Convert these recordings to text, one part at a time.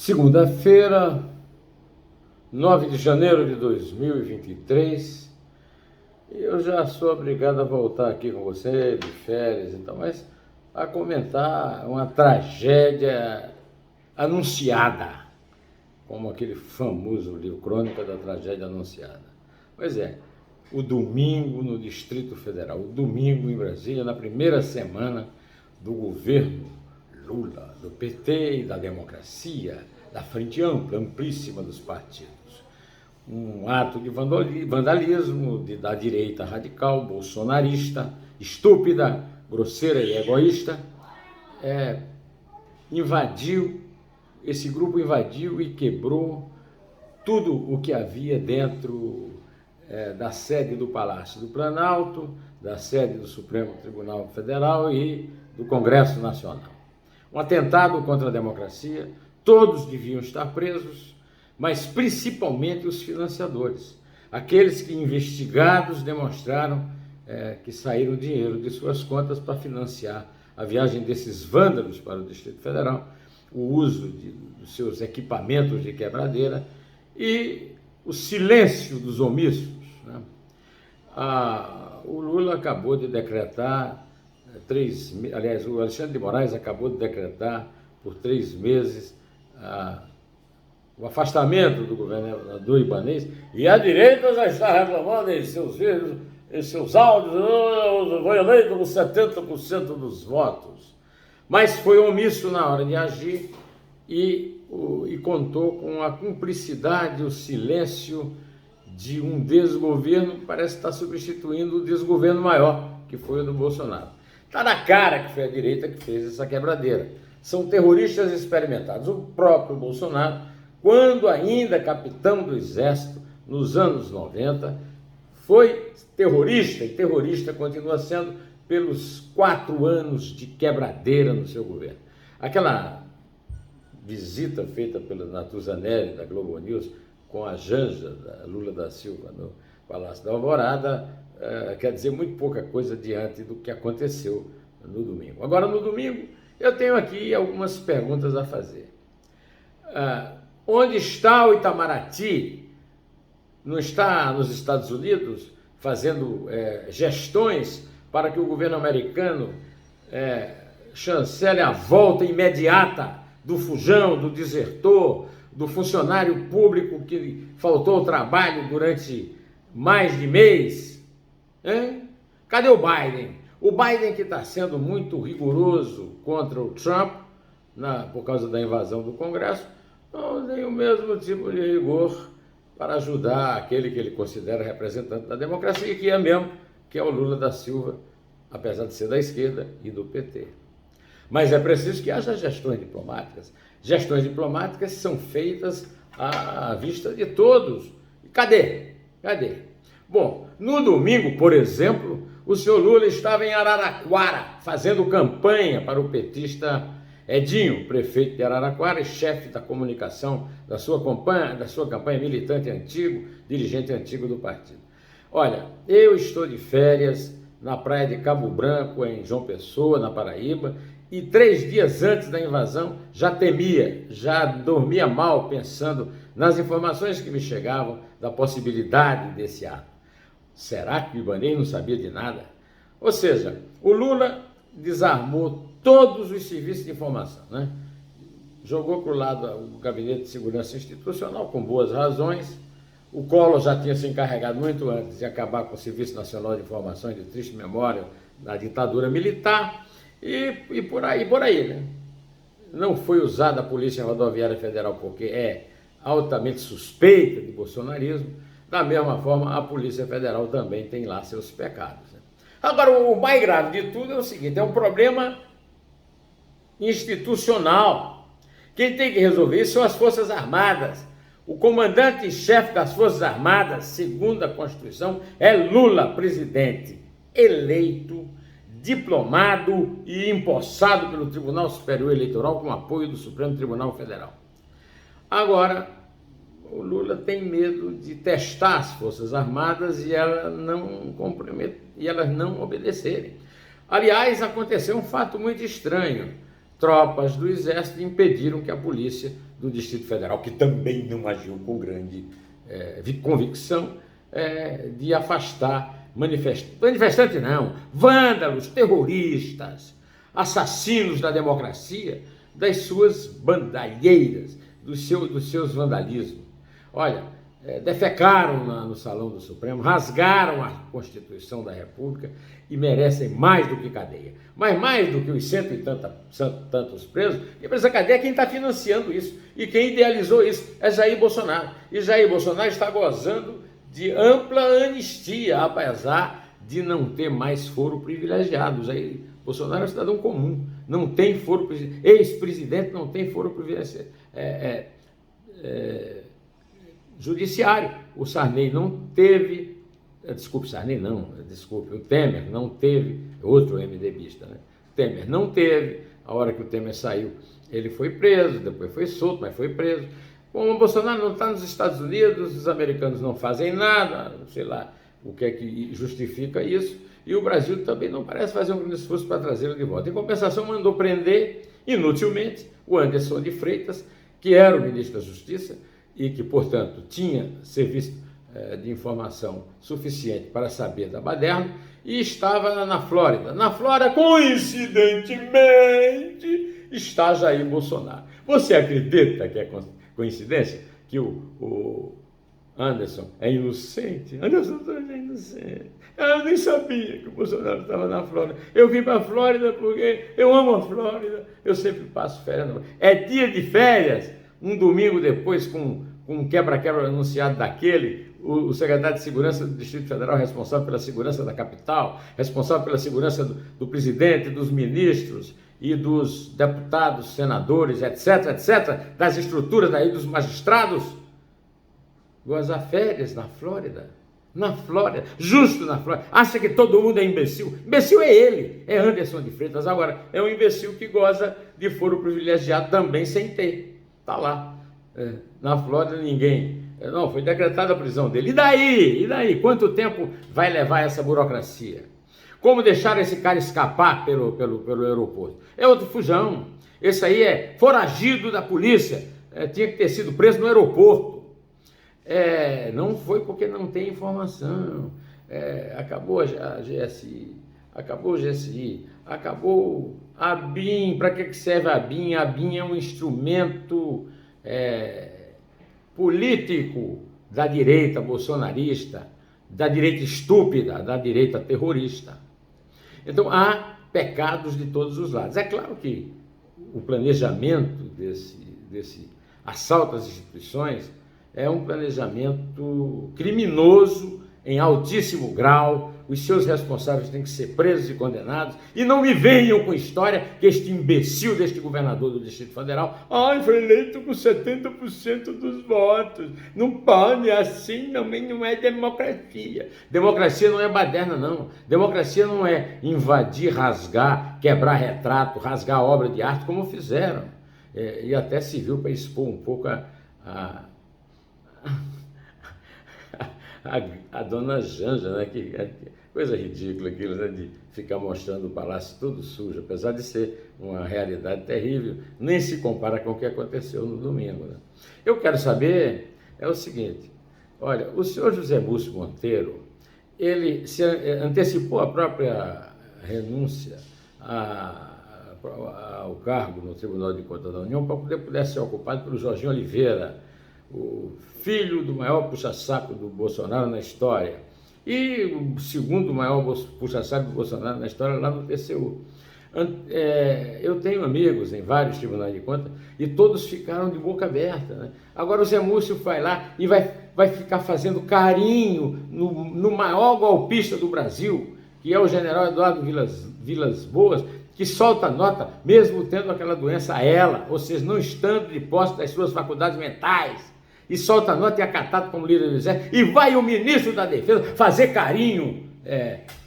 Segunda-feira, 9 de janeiro de 2023, eu já sou obrigado a voltar aqui com você, de férias e tal, mas a comentar uma tragédia anunciada, como aquele famoso livro Crônica da Tragédia Anunciada. Pois é, o domingo no Distrito Federal, o domingo em Brasília, na primeira semana do governo Lula, do PT e da democracia, da frente ampla, amplíssima dos partidos. Um ato de vandalismo da direita radical, bolsonarista, estúpida, grosseira e egoísta, esse grupo invadiu e quebrou tudo o que havia dentro da sede do Palácio do Planalto, da sede do Supremo Tribunal Federal e do Congresso Nacional. Um atentado contra a democracia, todos deviam estar presos, mas principalmente os financiadores, aqueles que investigados demonstraram que saíram dinheiro de suas contas para financiar a viagem desses vândalos para o Distrito Federal, o uso dos seus equipamentos de quebradeira e o silêncio dos omissos, né? O Lula acabou de decretar o Alexandre de Moraes acabou de decretar por 3 meses o afastamento do governador Ibanez, e a direita já está reclamando em seus vídeos, em seus áudios, foi eleito com 70% dos votos. Mas foi omisso na hora de agir e contou com a cumplicidade, o silêncio de um desgoverno que parece estar substituindo o desgoverno maior, que foi o do Bolsonaro. Está na cara que foi a direita que fez essa quebradeira. São terroristas experimentados. O próprio Bolsonaro, quando ainda capitão do Exército, nos anos 90, foi terrorista, e terrorista continua sendo pelos 4 anos de quebradeira no seu governo. Aquela visita feita pela Natuzaneri, da Globo News, com a Janja, da Lula da Silva, no Palácio da Alvorada, quer dizer muito pouca coisa diante do que aconteceu no domingo. Agora, no domingo, eu tenho aqui algumas perguntas a fazer. Onde está o Itamaraty? Não está nos Estados Unidos fazendo gestões para que o governo americano chancele a volta imediata do fujão, do desertor, do funcionário público que faltou ao trabalho durante mais de mês? Cadê o Biden? O Biden que está sendo muito rigoroso contra o Trump por causa da invasão do Congresso, não tem o mesmo tipo de rigor para ajudar aquele que ele considera representante da democracia, que é o Lula da Silva, apesar de ser da esquerda e do PT. Mas é preciso que haja gestões diplomáticas. Gestões diplomáticas são feitas à vista de todos. Cadê? Bom, no domingo, por exemplo, o senhor Lula estava em Araraquara, fazendo campanha para o petista Edinho, prefeito de Araraquara e chefe da comunicação da sua campanha, militante antigo, dirigente antigo do partido. Olha, eu estou de férias na praia de Cabo Branco, em João Pessoa, na Paraíba, e 3 dias antes da invasão já temia, já dormia mal pensando nas informações que me chegavam da possibilidade desse ato. Será que o Ibanez não sabia de nada? Ou seja, o Lula desarmou todos os serviços de informação, né? Jogou para o lado o Gabinete de Segurança Institucional, com boas razões. O Collor já tinha se encarregado muito antes de acabar com o Serviço Nacional de Informação de triste memória da ditadura militar, e por aí, né? Não foi usada a Polícia Rodoviária Federal porque é altamente suspeita de bolsonarismo. Da mesma forma, a Polícia Federal também tem lá seus pecados, né? Agora, o mais grave de tudo é o seguinte: é um problema institucional. Quem tem que resolver isso são as Forças Armadas. O comandante-chefe das Forças Armadas, segundo a Constituição, é Lula, presidente, eleito, diplomado e empossado pelo Tribunal Superior Eleitoral com apoio do Supremo Tribunal Federal. Agora, o Lula tem medo de testar as Forças Armadas e elas não obedecerem. Aliás, aconteceu um fato muito estranho. Tropas do Exército impediram que a polícia do Distrito Federal, que também não agiu com grande convicção, de afastar manifestantes não, vândalos, terroristas, assassinos da democracia, das suas bandalheiras, dos seus vandalismos. Olha, defecaram no Salão do Supremo, rasgaram a Constituição da República e merecem mais do que cadeia. Mas mais do que os cento e tantos presos, e essa cadeia é quem está financiando isso. E quem idealizou isso é Jair Bolsonaro. E Jair Bolsonaro está gozando de ampla anistia, apesar de não ter mais foro privilegiado. Jair Bolsonaro é um cidadão comum, não tem foro privilegiado. Ex-presidente não tem foro privilegiado. Judiciário. O Sarney não teve, o Temer não teve, outro MDBista, né? Temer não teve, a hora que o Temer saiu, ele foi preso, depois foi solto, mas foi preso. Como o Bolsonaro não está nos Estados Unidos, os americanos não fazem nada, sei lá o que é que justifica isso, e o Brasil também não parece fazer um grande esforço para trazê-lo de volta. Em compensação, mandou prender, inutilmente, o Anderson de Freitas, que era o ministro da Justiça, e que, portanto, tinha serviço de informação suficiente para saber da baderna, e estava na Flórida. Na Flórida, coincidentemente, está Jair Bolsonaro. Você acredita que é coincidência que o Anderson é inocente? Anderson é inocente. Eu nem sabia que o Bolsonaro estava na Flórida. Eu vim para a Flórida porque eu amo a Flórida, eu sempre passo férias. É dia de férias. Um domingo depois, com um quebra-quebra anunciado daquele, o secretário de Segurança do Distrito Federal, responsável pela segurança da capital, responsável pela segurança do presidente, dos ministros e dos deputados, senadores, etc., das estruturas daí dos magistrados, goza férias na Flórida, justo na Flórida. Acha que todo mundo é imbecil? Imbecil é ele, é Anderson de Freitas. Agora, é um imbecil que goza de foro privilegiado também sem ter. Está lá. Na Flórida ninguém. Não, foi decretada a prisão dele. E daí? Quanto tempo vai levar essa burocracia? Como deixar esse cara escapar pelo aeroporto? É outro fujão. Esse aí é foragido da polícia. Tinha que ter sido preso no aeroporto. Não foi porque não tem informação. Acabou a GSI. Acabou o GSI. Acabou a BIM. Para que serve a BIM? A BIM é um instrumento político da direita bolsonarista, da direita estúpida, da direita terrorista. Então há pecados de todos os lados. É claro que o planejamento desse assalto às instituições é um planejamento criminoso em altíssimo grau. Os seus responsáveis têm que ser presos e condenados. E não me venham com história que este imbecil deste governador do Distrito Federal, foi eleito com 70% dos votos. Não pode, assim também não é democracia. Democracia não é baderna, não. Democracia não é invadir, rasgar, quebrar retrato, rasgar obra de arte, como fizeram. E até serviu para expor um pouco a dona Janja, né? Que coisa ridícula aquilo, né? De ficar mostrando o palácio todo sujo, apesar de ser uma realidade terrível, nem se compara com o que aconteceu no domingo, né? Eu quero saber o seguinte: olha, o senhor José Múcio Monteiro, ele se antecipou a própria renúncia ao cargo no Tribunal de Contas da União para poder ser ocupado pelo Jorginho Oliveira, o filho do maior puxa-saco do Bolsonaro na história, e o segundo maior puxa-saco do Bolsonaro na história lá no TCU. Eu tenho amigos em vários tribunais de contas e todos ficaram de boca aberta, né? Agora o Zé Múcio vai lá e vai ficar fazendo carinho no maior golpista do Brasil, que é o general Eduardo Vilas Boas, que solta nota mesmo tendo aquela doença ou seja, não estando de posse das suas faculdades mentais, e solta nota e é acatado como líder do exército, e vai o ministro da Defesa fazer carinho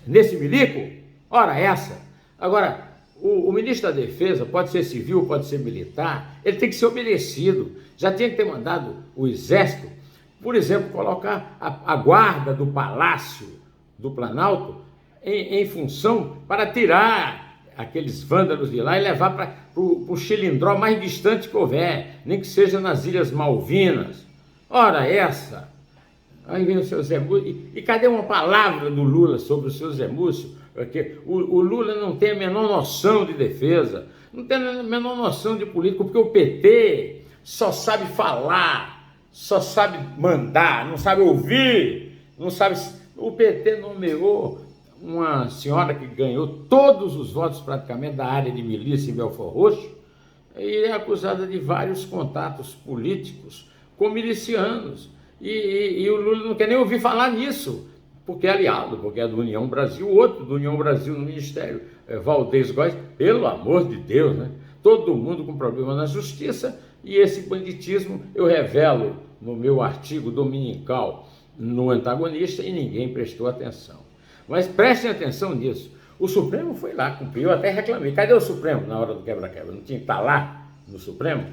nesse milico? Ora essa! Agora, o ministro da Defesa pode ser civil, pode ser militar, ele tem que ser obedecido. Já tinha que ter mandado o exército, por exemplo, colocar a guarda do Palácio do Planalto em função para tirar aqueles vândalos de lá e levar para o xilindró mais distante que houver, nem que seja nas Ilhas Malvinas. Ora essa! Aí vem o seu Zé Múcio, e cadê uma palavra do Lula sobre o seu Zé Múcio? Porque o Lula não tem a menor noção de defesa, não tem a menor noção de política, porque o PT só sabe falar, só sabe mandar, não sabe ouvir, não sabe... O PT nomeou uma senhora que ganhou todos os votos praticamente da área de milícia em Belford Roxo, e é acusada de vários contatos políticos com milicianos. E o Lula não quer nem ouvir falar nisso, porque é aliado, porque é do União Brasil, outro do União Brasil no Ministério, Valdez Góes, pelo amor de Deus, né? Todo mundo com problema na justiça, e esse banditismo eu revelo no meu artigo dominical no Antagonista, e ninguém prestou atenção. Mas prestem atenção nisso. O Supremo foi lá, cumpriu, eu até reclamei. Cadê o Supremo na hora do quebra-quebra? Não tinha que estar lá no Supremo,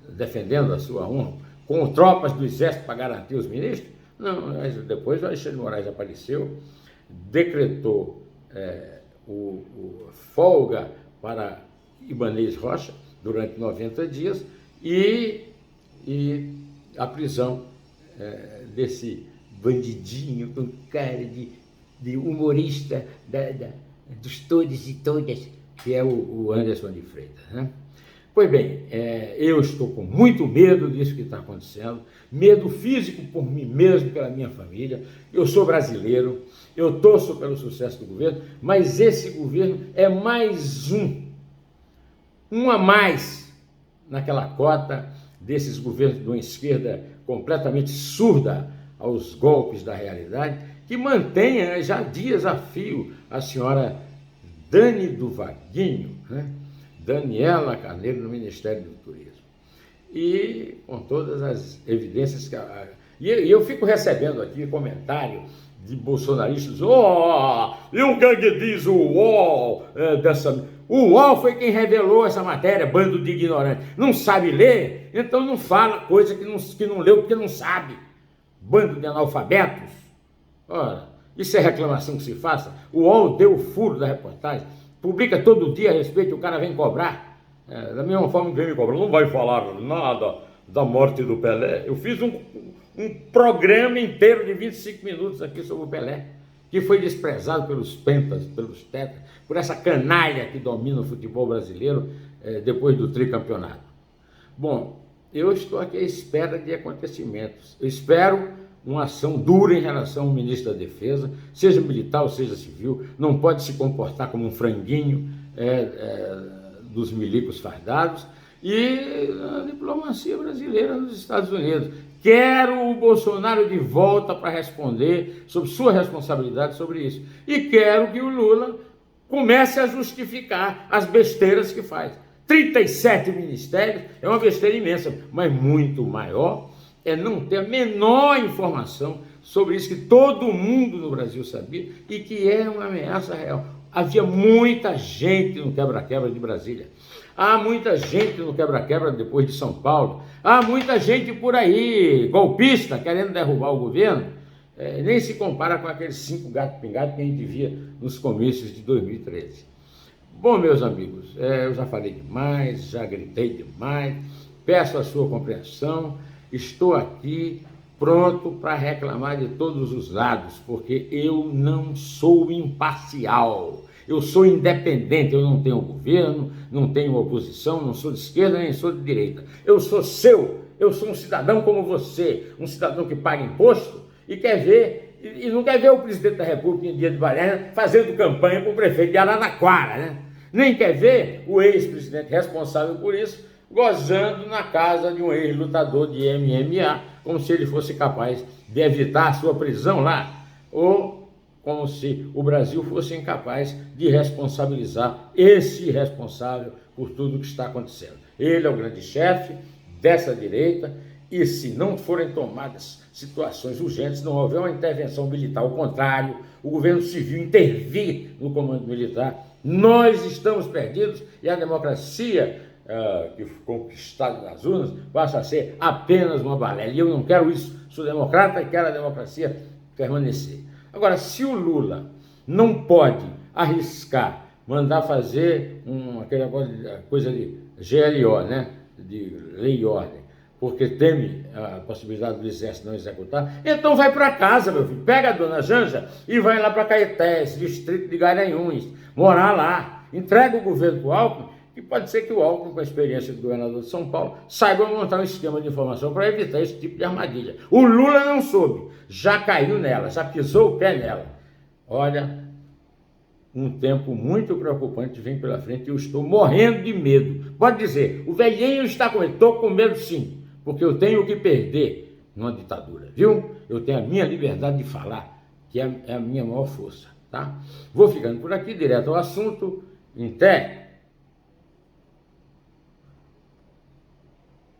defendendo a sua honra, com tropas do Exército para garantir os ministros? Não, mas depois o Alexandre de Moraes apareceu, decretou folga para Ibanez Rocha durante 90 dias e a prisão desse bandidinho com cara de humorista dos todos e todas, que é o Anderson de Freitas, né? Pois bem, eu estou com muito medo disso que está acontecendo, medo físico por mim mesmo, pela minha família. Eu sou brasileiro, eu torço pelo sucesso do governo, mas esse governo é mais um a mais naquela cota desses governos de uma esquerda completamente surda aos golpes da realidade, que mantém já dias a fio a senhora Dani do Vaguinho, né? Daniela Carneiro, no Ministério do Turismo. E com todas as evidências que... E eu fico recebendo aqui comentário de bolsonaristas, e o que diz o UOL dessa... O UOL foi quem revelou essa matéria, bando de ignorantes. Não sabe ler? Então não fala coisa que não leu porque não sabe. Bando de analfabetos. Ora, isso é reclamação que se faça? O UOL deu o furo da reportagem, publica todo dia a respeito, o cara vem cobrar. Da mesma forma que vem me cobrar, não vai falar nada da morte do Pelé. Eu fiz um programa inteiro de 25 minutos aqui sobre o Pelé, que foi desprezado pelos pentas, pelos tetas, por essa canalha que domina o futebol brasileiro depois do tricampeonato. Bom, eu estou aqui à espera de acontecimentos. Eu espero uma ação dura em relação ao ministro da Defesa, seja militar ou seja civil. Não pode se comportar como um franguinho dos milicos fardados. E a diplomacia brasileira nos Estados Unidos. Quero o Bolsonaro de volta para responder sobre sua responsabilidade sobre isso. E quero que o Lula comece a justificar as besteiras que faz. 37 ministérios é uma besteira imensa, mas muito maior é não ter a menor informação sobre isso que todo mundo no Brasil sabia e que é uma ameaça real. Havia muita gente no quebra-quebra de Brasília. Há muita gente no quebra-quebra depois de São Paulo. Há muita gente por aí, golpista, querendo derrubar o governo. Nem se compara com aqueles 5 gatos pingados que a gente via nos comícios de 2013. Bom, meus amigos, eu já falei demais, já gritei demais, peço a sua compreensão, estou aqui pronto para reclamar de todos os lados, porque eu não sou imparcial, eu sou independente, eu não tenho governo, não tenho oposição, não sou de esquerda nem sou de direita, eu sou um cidadão como você, um cidadão que paga imposto e quer ver... E não quer ver o presidente da República em dia de Varela fazendo campanha para o prefeito de Araraquara, né? Nem quer ver o ex-presidente responsável por isso gozando na casa de um ex-lutador de MMA, como se ele fosse capaz de evitar a sua prisão lá, ou como se o Brasil fosse incapaz de responsabilizar esse responsável por tudo que está acontecendo. Ele é o grande chefe dessa direita, e se não forem tomadas situações urgentes, não houver uma intervenção militar, ao contrário, o governo civil intervir no comando militar, nós estamos perdidos e a democracia que foi conquistada nas urnas passa a ser apenas uma balela. E eu não quero isso, sou democrata e quero a democracia permanecer. Agora, se o Lula não pode arriscar mandar fazer aquele negócio coisa de GLO, né? De lei e ordem, porque teme a possibilidade do exército não executar. Então vai para casa, meu filho, pega a dona Janja e vai lá para Caetés, distrito de Garanhuns, morar lá, entrega o governo para o Alckmin, que pode ser que o Alckmin, com a experiência do governador de São Paulo, saiba montar um esquema de informação para evitar esse tipo de armadilha. O Lula não soube, já caiu nela, já pisou o pé nela. Olha, um tempo muito preocupante vem pela frente e eu estou morrendo de medo. Pode dizer, o velhinho está com medo. Estou com medo sim, porque eu tenho o que perder numa ditadura, viu? Eu tenho a minha liberdade de falar, que é a minha maior força, tá? Vou ficando por aqui, direto ao assunto. Até!